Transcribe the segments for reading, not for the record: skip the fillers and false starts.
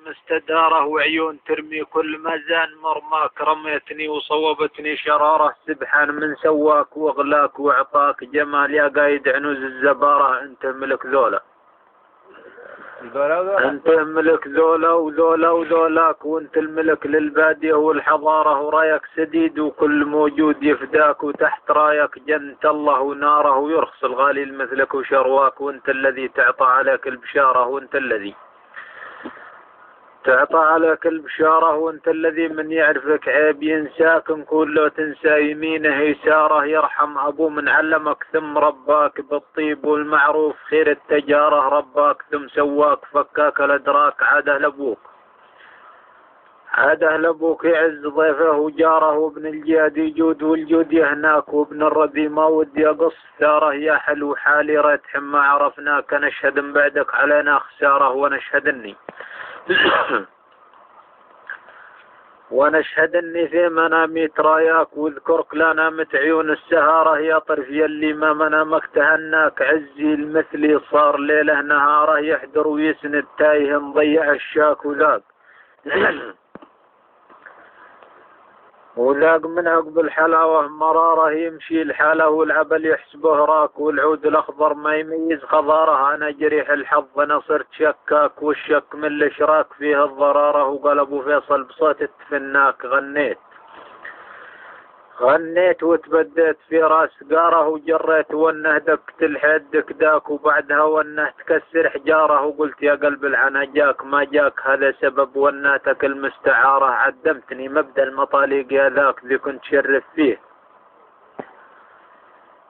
مستداره وعيون ترمي كل مزان مرماك رميتني وصوبتني شراره سبحان من سواك واغلاك واعطاك جمال يا قايد عنوز الزباره انت ملك ذولا انت ملك ذولا وذولا وذولاك وانت الملك للبادية والحضارة ورايك سديد وكل موجود يفداك وتحت رايك جنة الله وناره ويرخص الغالي مثلك وشرواك وانت الذي تعطى عليك البشارة وانت الذي تعطى عليك البشارة وانت الذي من يعرفك عيب ينساك نقول له تنسى يمينه يساره يرحم ابو من علمك ثم رباك بالطيب والمعروف خير التجارة رباك ثم سواك فكاك الادراك عاده لابوك عاده لابوك يعز ضيفه وجاره وابن الجاد يجود والجود يهناك وابن الردي ما ودي اقص ثاره يا حلو حالي ريت ما عرفناك نشهد من بعدك علينا خساره ونشهد اني في منامي تراياك واذكرك لا نامت عيون السهارة يا طرف يلي ما منامك تهناك عزي المثلي صار ليله نهاره يحضر ويسند تايه مضيع الشاك وذاق من عقب الحلاوة مرارة يمشي الحالة والعبل يحسبه راك والعود الأخضر ما يميز خضاره أنا جريح الحظ أنا صرت شكاك والشك من الإشراك فيه الضرارة وقال أبو فيصل بصوت التفناك غنيت وتبديت في راس قاره وجريت وانه دكت الحيد دكداك وبعدها وانه تكسر حجاره وقلت يا قلب العنا جاك ما جاك هذا سبب وناتك المستعارة عدمتني مبدأ المطاليق يا ذاك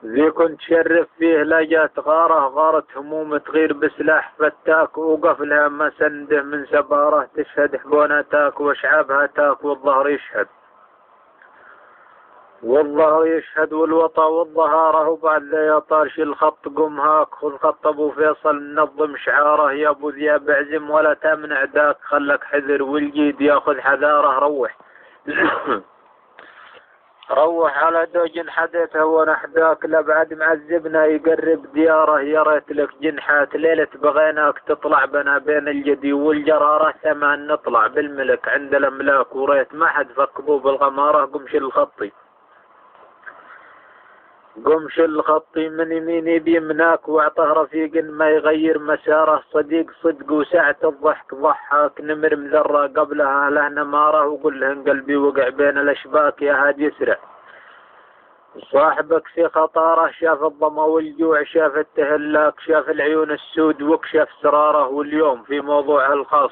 ذي كنت شرف فيه لا جات غارت هموم تغير بسلاح فتاك ووقف لها ما سنده من سباره تشهد حبوناتاك واشعابها تاك والظهر يشهد والوطا والظهاره وبعد ذا يا طارش الخط قم هاك خذ خط ابو فيصل منظم شعاره يا ابو ذياب اعزم ولا تمنع ذاك خلك حذر والجيد ياخذ حذاره روح على دوج حديثه ونحداك لبعد معذبنا يقرب دياره يا ريت لك جنحات ليلة بغيناك تطلع بنا بين الجدي والجرارة ثمان نطلع بالملك عند الاملاك وريت ما حد فكبوب بالغمارة قمش الخطي من يميني بيمناك واعطه رفيق ما يغير مساره صديق صدق وسعة الضحك ضحاك نمر مذرة قبلها له نماره وقل له قلبي وقع بين الاشباك يا هاد يسرع صاحبك في خطاره شاف الظما والجوع شاف التهلاك شاف العيون السود وكشف سراره واليوم في موضوعه الخاص